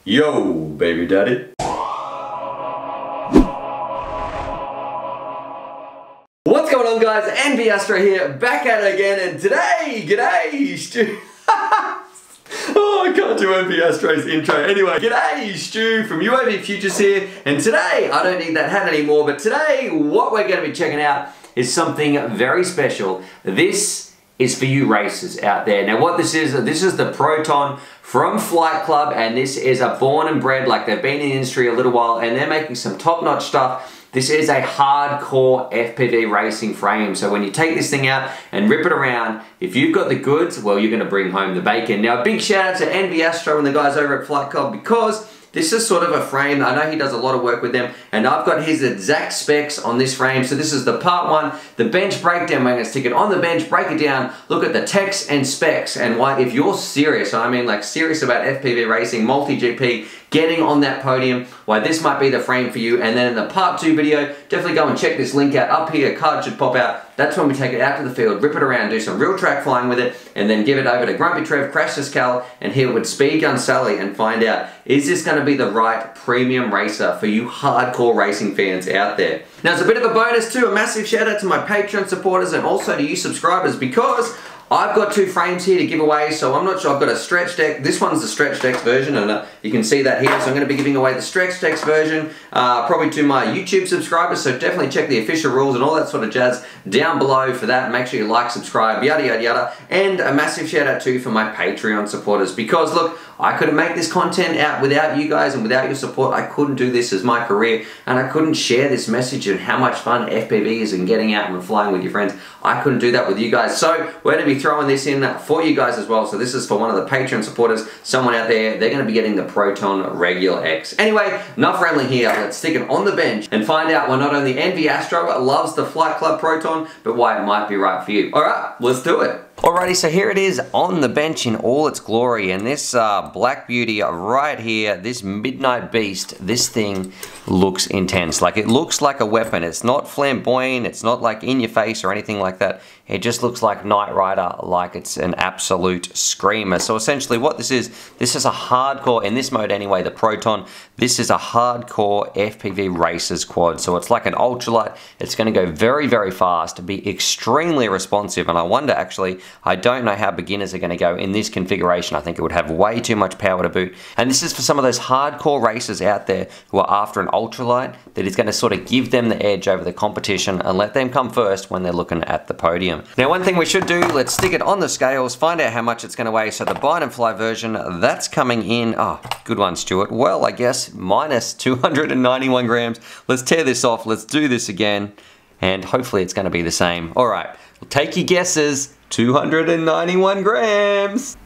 Yo, baby daddy. What's going on, guys? Envy Astro here, back at it again, and today, g'day, Stu. Oh, I can't do Envy Astro's intro. Anyway, g'day, Stu from UAV Futures here, and today, I don't need that hat anymore, but today, what we're going to be checking out is something very special. This is for you racers out there. Now what this is the Proton from Flight Club, and this is a born and bred, like they've been in the industry a little while, and they're making some top-notch stuff. This is a hardcore FPV racing frame, so when you take this thing out and rip it around, if you've got the goods, well, you're going to bring home the bacon. Now, a big shout out to Envy Astro and the guys over at Flight Club, because this is sort of a frame. I know he does a lot of work with them, and I've got his exact specs on this frame. So this is the part one, the bench breakdown. We're going to stick it on the bench, break it down, look at the text and specs, and why, if you're serious, I mean like serious about FPV racing, multi-GP, getting on that podium, why this might be the frame for you. And then in the part two video, definitely go and check this link out. Up here, a card should pop out. That's when we take it out to the field, rip it around, do some real track flying with it, and then give it over to Grumpy Trev, Crash Test Cal, and here with Speed Gun Sally, and find out, is this going to be the right premium racer for you hardcore racing fans out there? Now, it's a bit of a bonus too, a massive shout out to my Patreon supporters and also to you subscribers, because I've got two frames here to give away. So I'm not sure, I've got a Stretch Deck. This one's the Stretch Deck version, and you can see that here. So I'm going to be giving away the Stretch Deck version, probably to my YouTube subscribers. So definitely check the official rules and all that sort of jazz down below for that. Make sure you like, subscribe, yada yada yada. And a massive shout out too for my Patreon supporters, because look, I couldn't make this content out without you guys and without your support. I couldn't do this as my career, and I couldn't share this message and how much fun FPV is and getting out and flying with your friends. I couldn't do that with you guys. So we're going to be throwing this in for you guys as well. So this is for one of the Patreon supporters, someone out there. They're going to be getting the Proton Regular X. Anyway, enough rambling here. Let's stick it on the bench and find out why not only Envy Astro loves the Flight Club Proton, but why it might be right for you. Alright, let's do it. Alrighty, so here it is on the bench in all its glory, and this Black Beauty right here, this Midnight Beast, this thing looks intense. Like, it looks like a weapon. It's not flamboyant, it's not like in your face or anything like that. It just looks like Knight Rider, like it's an absolute screamer. So essentially what this is a hardcore, in this mode anyway, the Proton, this is a hardcore FPV racers quad. So it's like an ultralight. It's going to go very, very fast, be extremely responsive, and I wonder actually, I don't know how beginners are going to go in this configuration. I think it would have way too much power to boot. And this is for some of those hardcore racers out there who are after an ultralight that is going to sort of give them the edge over the competition and let them come first when they're looking at the podium. Now, one thing we should do, let's stick it on the scales, find out how much it's going to weigh. So the Bind and Fly version, that's coming in, oh, good one, Stuart. Well, I guess minus 291 grams. Let's tear this off. Let's do this again. And hopefully it's going to be the same. All right, well, take your guesses. 291 grams.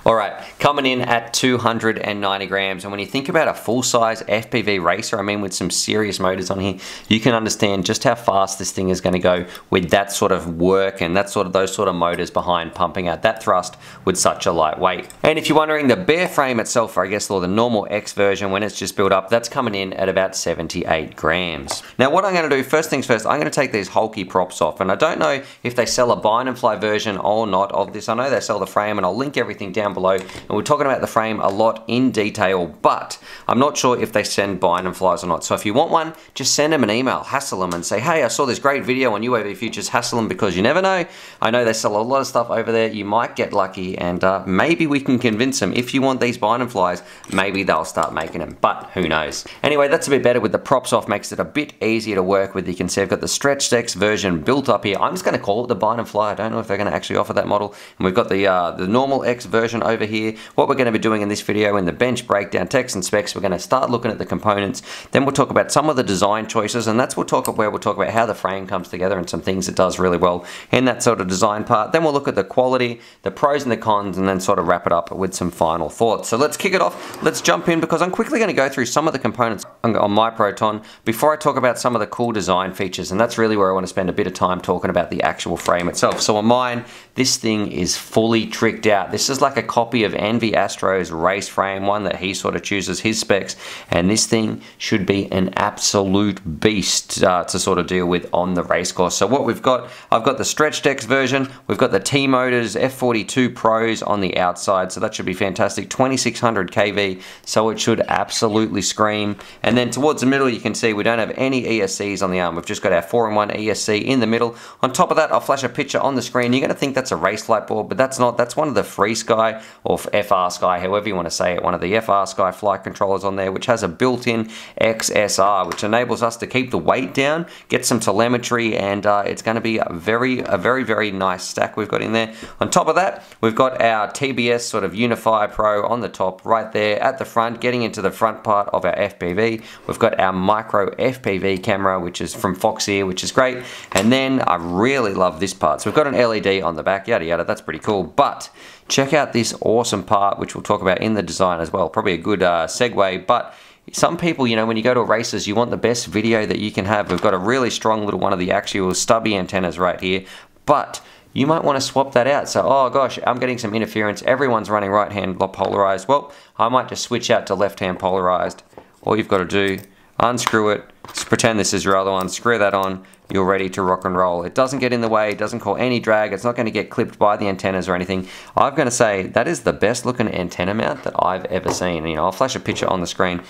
Alright, coming in at 290 grams, and when you think about a full-size FPV racer, I mean with some serious motors on here, you can understand just how fast this thing is going to go with that sort of work and those sort of motors behind pumping out that thrust with such a light weight. And if you're wondering, the bare frame itself, or I guess, or the normal X version, when it's just built up, that's coming in at about 78 grams. Now what I'm going to do, first things first, I'm going to take these hulky props off, and I don't know if they sell a Bind and Fly version or not of this. I know they sell the frame, and I'll link everything down below, and we're talking about the frame a lot in detail, but I'm not sure if they send Bind and Flies or not. So if you want one, just send them an email, hassle them and say, hey, I saw this great video on UAV Futures, hassle them, because you never know. I know they sell a lot of stuff over there. You might get lucky, and maybe we can convince them, if you want these Bind and Flies, maybe they'll start making them, but who knows. Anyway, that's a bit better with the props off, makes it a bit easier to work with. You can see I've got the Stretch Deck version built up here. I'm just going to call it the Bind and Fly. I don't know if they're going to actually offer that model. And we've got the normal X version over here. What we're going to be doing in this video, in the bench breakdown, text and specs, we're going to start looking at the components. Then we'll talk about some of the design choices, and that's where we'll talk about how the frame comes together and some things it does really well in that sort of design part. Then we'll look at the quality, the pros and the cons, and then sort of wrap it up with some final thoughts. So let's kick it off. Let's jump in, because I'm quickly going to go through some of the components. on my Proton before I talk about some of the cool design features, and that's really where I want to spend a bit of time talking about the actual frame itself. So on mine, this thing is fully tricked out. This is like a copy of Envy Astro's race frame, one that he sort of chooses his specs, and this thing should be an absolute beast to sort of deal with on the race course. So what we've got, I've got the StretchDex version, we've got the T-Motors F42 Pros on the outside, so that should be fantastic, 2600 kV, so it should absolutely scream. And then towards the middle you can see we don't have any ESCs on the arm, we've just got our 4-in-1 ESC in the middle. On top of that, I'll flash a picture on the screen. You're going to think that's a race flight board, but that's not. That's one of the FrSky or FrSky, however you want to say it, one of the FrSky flight controllers on there, which has a built-in XSR, which enables us to keep the weight down, get some telemetry, and it's going to be a very nice stack we've got in there. On top of that, we've got our TBS sort of Unify Pro on the top right there at the front, getting into the front part of our FPV. We've got our micro FPV camera, which is from Foxeer, which is great. And then I really love this part. So we've got an LED on the back, yada yada, that's pretty cool. But check out this awesome part, which we'll talk about in the design as well. Probably a good segue, but some people, you know, when you go to races, you want the best video that you can have. We've got a really strong little one of the actual stubby antennas right here, but you might want to swap that out. So, oh gosh, I'm getting some interference. Everyone's running right-hand polarized. Well, I might just switch out to left-hand polarized. All you've got to do, unscrew it, just pretend this is your other one, screw that on, you're ready to rock and roll. It doesn't get in the way, it doesn't cause any drag, it's not going to get clipped by the antennas or anything. I'm going to say that is the best looking antenna mount that I've ever seen. You know, I'll flash a picture on the screen.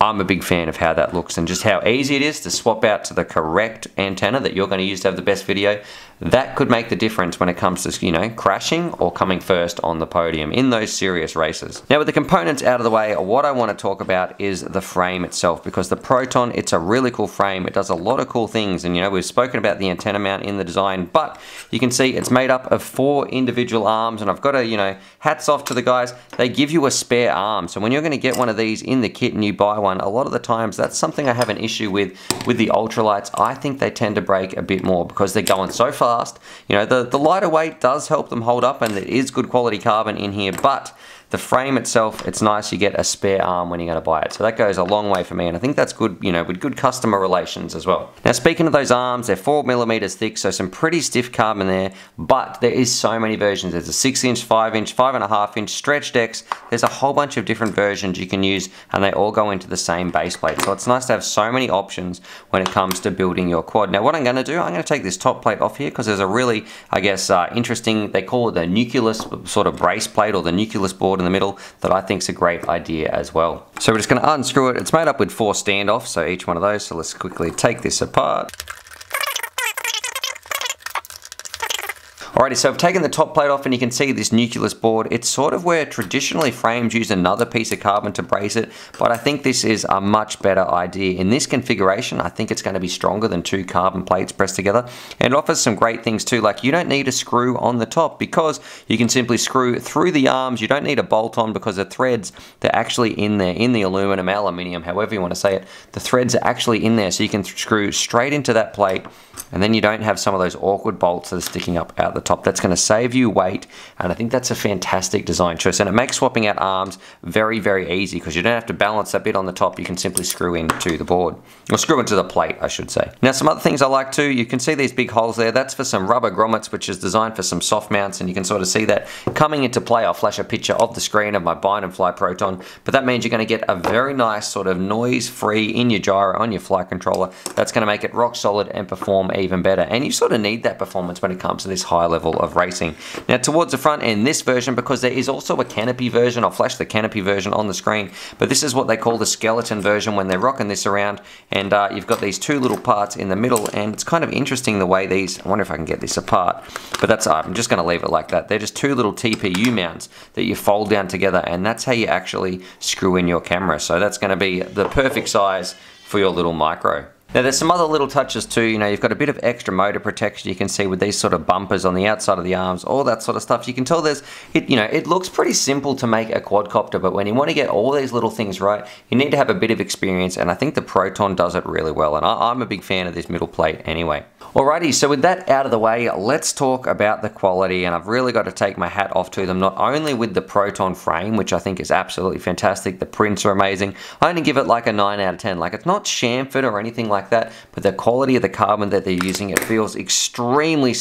I'm a big fan of how that looks and just how easy it is to swap out to the correct antenna that you're going to use to have the best video. That could make the difference when it comes to, you know, crashing or coming first on the podium in those serious races. Now with the components out of the way, what I want to talk about is the frame itself, because the Proton, it's a really cool frame. It does a lot of cool things, and you know, we've spoken about the antenna mount in the design, but you can see it's made up of 4 individual arms, and I've got to, you know, hats off to the guys. They give you a spare arm, so when you're going to get one of these in the kit and you buy one, a lot of the times that's something I have an issue with the ultralights. I think they tend to break a bit more because they're going so fast. You know, the lighter weight does help them hold up, and it is good quality carbon in here, but the frame itself, it's nice you get a spare arm when you're going to buy it. So that goes a long way for me, and I think that's good, you know, with good customer relations as well. Now speaking of those arms, they're 4mm thick, so some pretty stiff carbon there, but there is so many versions. There's a 6-inch, 5-inch, 5.5-inch, StretchDex. There's a whole bunch of different versions you can use, and they all go into the same base plate. So it's nice to have so many options when it comes to building your quad. Now what I'm going to do, I'm going to take this top plate off here because there's a really, I guess, interesting, they call it the nucleus sort of brace plate or the nucleus board in the middle, that I think is a great idea as well. So we're just going to unscrew it. It's made up with 4 standoffs, so each one of those. So let's quickly take this apart. Alrighty, so I've taken the top plate off and you can see this nucleus board. It's sort of where traditionally frames use another piece of carbon to brace it, but I think this is a much better idea. In this configuration, I think it's going to be stronger than 2 carbon plates pressed together, and it offers some great things too, like you don't need a screw on the top because you can simply screw through the arms. You don't need a bolt on because the threads, they're actually in there, in the aluminum, aluminium, however you want to say it. The threads are actually in there, so you can screw straight into that plate, and then you don't have some of those awkward bolts that are sticking up out the top. That's going to save you weight, and I think that's a fantastic design choice, and it makes swapping out arms very easy because you don't have to balance that bit on the top. You can simply screw into the board, or screw into the plate I should say. Now some other things I like too, you can see these big holes there. That's for some rubber grommets, which is designed for some soft mounts, and you can sort of see that coming into play. I'll flash a picture of the screen of my Bind and Fly Proton, but that means you're going to get a very nice sort of noise free in your gyro on your flight controller. That's going to make it rock solid and perform even better, and you sort of need that performance when it comes to this high level of racing. Now towards the front in this version, because there is also a canopy version, I'll flash the canopy version on the screen, but this is what they call the skeleton version when they're rocking this around, and you've got these 2 little parts in the middle, and it's kind of interesting the way these, I wonder if I can get this apart, but that's, I'm just going to leave it like that. They're just 2 little TPU mounts that you fold down together, and that's how you actually screw in your camera. So that's going to be the perfect size for your little micro. Now there's some other little touches too, you know, you've got a bit of extra motor protection you can see with these sort of bumpers on the outside of the arms, all that sort of stuff. You can tell it looks pretty simple to make a quadcopter, but when you want to get all these little things right, you need to have a bit of experience, and I think the Proton does it really well, and I'm a big fan of this middle plate anyway. Alrighty, so with that out of the way, let's talk about the quality, and I've really got to take my hat off to them, not only with the Proton frame, which I think is absolutely fantastic, the prints are amazing. I only give it like a 9 out of 10, like it's not chamfered or anything like that, but the quality of the carbon that they're using, it feels extremely,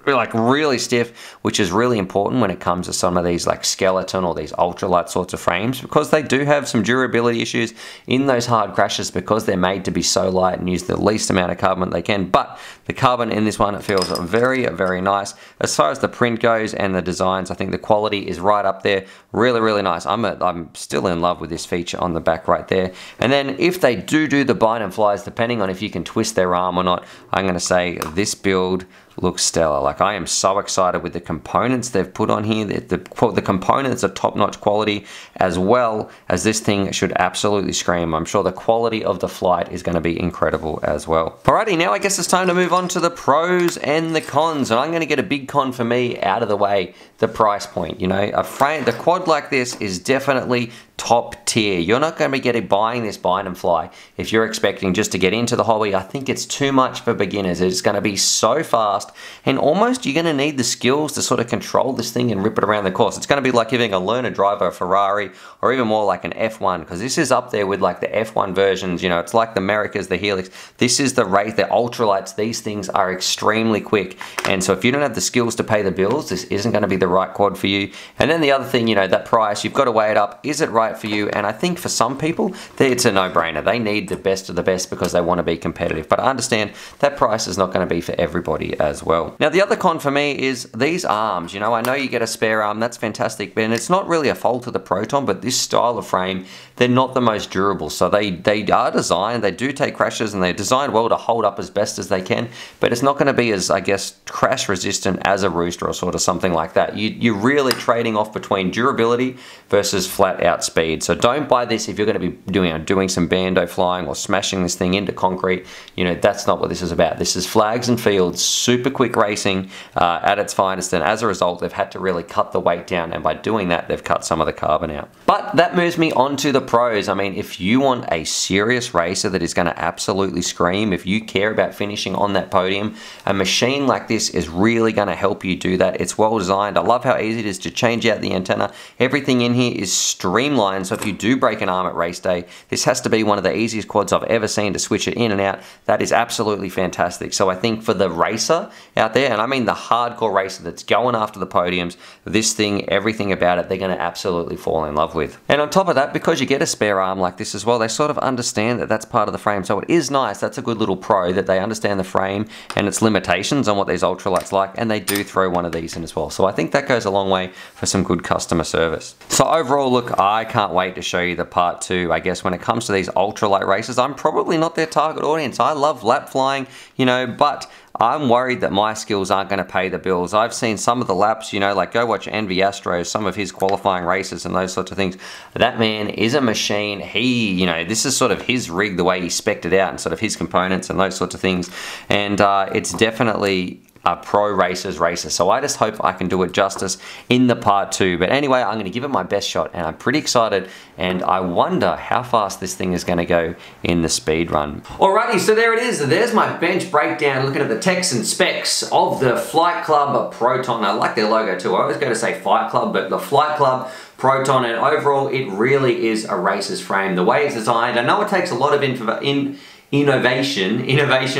like really stiff, which is really important when it comes to some of these like skeleton or these ultralight sorts of frames, because they do have some durability issues in those hard crashes because they're made to be so light and use the least amount of carbon they can. But the carbon in this one, it feels very, very nice. As far as the print goes and the designs, I think the quality is right up there. Really, really nice. I'm still in love with this feature on the back right there. And then if they do the bind and flies, depending on if you can twist their arm or not, I'm going to say this build looks stellar. Like, I am so excited with the components they've put on here. The components are top-notch quality, as well as this thing should absolutely scream. I'm sure the quality of the flight is going to be incredible as well. Alrighty, now I guess it's time to move on to the pros and the cons, and I'm going to get a big con for me out of the way, the price point. You know, the quad like this is definitely top tier. You're not going to be buying this bind and fly if you're expecting just to get into the hobby. I think it's too much for beginners. It's going to be so fast, and almost you're going to need the skills to sort of control this thing and rip it around the course. It's going to be like giving a learner driver a Ferrari, or even more like an F1, because this is up there with like the F1 versions. You know, it's like the Americas, the Helix. This is the race, the ultralights. These things are extremely quick, and so if you don't have the skills to pay the bills, this isn't going to be the right quad for you. And then the other thing, you know, that price, you've got to weigh it up. Is it right for you? And I think for some people, it's a no-brainer. They need the best of the best because they want to be competitive. But I understand that price is not going to be for everybody as well. Now, the other con for me is these arms. You know, I know you get a spare arm, that's fantastic, but it's not really a fault of the Proton, but this style of frame, they're not the most durable. So they are designed, they do take crashes, and they're designed well to hold up as best as they can, but it's not going to be as, I guess, crash resistant as a Rooster or sort of something like that. You're really trading off between durability versus flat out speed. So don't buy this if you're going to be doing some bando flying or smashing this thing into concrete. You know, that's not what this is about. This is flags and fields, super quick racing at its finest, and as a result, they've had to really cut the weight down, and by doing that, they've cut some of the carbon out. But that moves me on to the pros. I mean, if you want a serious racer that is going to absolutely scream, if you care about finishing on that podium, a machine like this is really going to help you do that. It's well designed. I love how easy it is to change out the antenna. Everything in here is streamlined, so if you do break an arm at race day, this has to be one of the easiest quads I've ever seen to switch it in and out. That is absolutely fantastic. So I think for the racer out there, and I mean the hardcore racer that's going after the podiums, this thing, everything about it, they're going to absolutely fall in love with. And on top of that, because you get a spare arm like this as well, they sort of understand that that's part of the frame. So it is nice. That's a good little pro, that they understand the frame and its limitations on what these ultralights like, and they do throw one of these in as well. So I think that goes a long way for some good customer service. So overall, look, I can't wait to show you the part 2. I guess when it comes to these ultralight races, I'm probably not their target audience. I love lap flying, you know, but I'm worried that my skills aren't going to pay the bills. I've seen some of the laps, you know, like go watch Envy Astro, some of his qualifying races and those sorts of things. That man is a machine. He, you know, this is sort of his rig, the way he spec'd it out, and sort of his components and those sorts of things. And it's definitely a pro racer's racer. So I just hope I can do it justice in the part 2. But anyway, I'm going to give it my best shot, and I'm pretty excited, and I wonder how fast this thing is going to go in the speed run. Alrighty, so there it is. There's my bench breakdown, looking at the techs and specs of the Flight Club Proton. I like their logo too. I always go to say Fight Club, but the Flight Club Proton, and overall it really is a racer's frame. The way it's designed, I know it takes a lot of innovation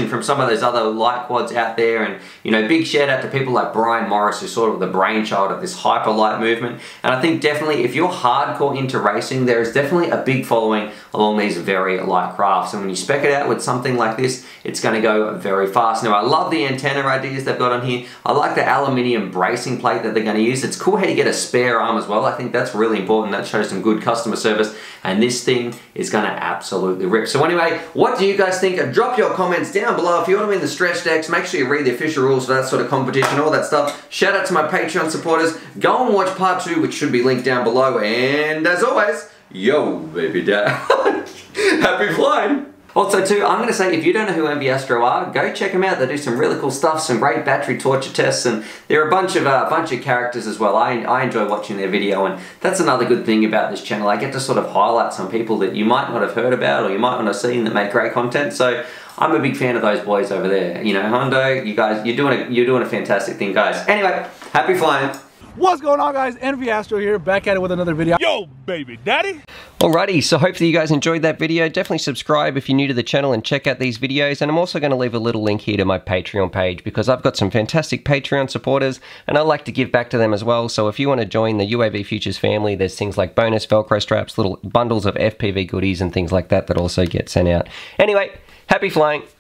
from some of those other light quads out there, and you know, big shout out to people like Brian Morris, who's sort of the brainchild of this hyper light movement. And I think definitely if you're hardcore into racing, there is definitely a big following along these very light crafts, and when you spec it out with something like this, it's going to go very fast. Now I love the antenna ideas they've got on here. I like the aluminium bracing plate that they're going to use. It's cool how you get a spare arm as well. I think that's really important. That shows some good customer service, and this thing is going to absolutely rip. So anyway, what do you guys think? Drop your comments down below. If you want to win the stretch decks, make sure you read the official rules for that sort of competition, all that stuff. Shout out to my Patreon supporters. Go and watch part 2, which should be linked down below. And as always, yo baby dad, happy flying. Also too, I'm going to say if you don't know who MV Astro are, go check them out. They do some really cool stuff, some great battery torture tests, and they're a bunch of characters as well. I enjoy watching their video, and that's another good thing about this channel. I get to sort of highlight some people that you might not have heard about or you might not have seen that make great content. So I'm a big fan of those boys over there. You know, Hondo, you guys, you're doing a fantastic thing, guys. Anyway, happy flying. What's going on, guys? NV Astro here, back at it with another video. Yo, baby daddy. Alrighty, so hopefully you guys enjoyed that video. Definitely subscribe if you're new to the channel and check out these videos. And I'm also going to leave a little link here to my Patreon page because I've got some fantastic Patreon supporters and I like to give back to them as well. So if you want to join the UAV Futures family, there's things like bonus Velcro straps, little bundles of FPV goodies and things like that that also get sent out. Anyway, happy flying.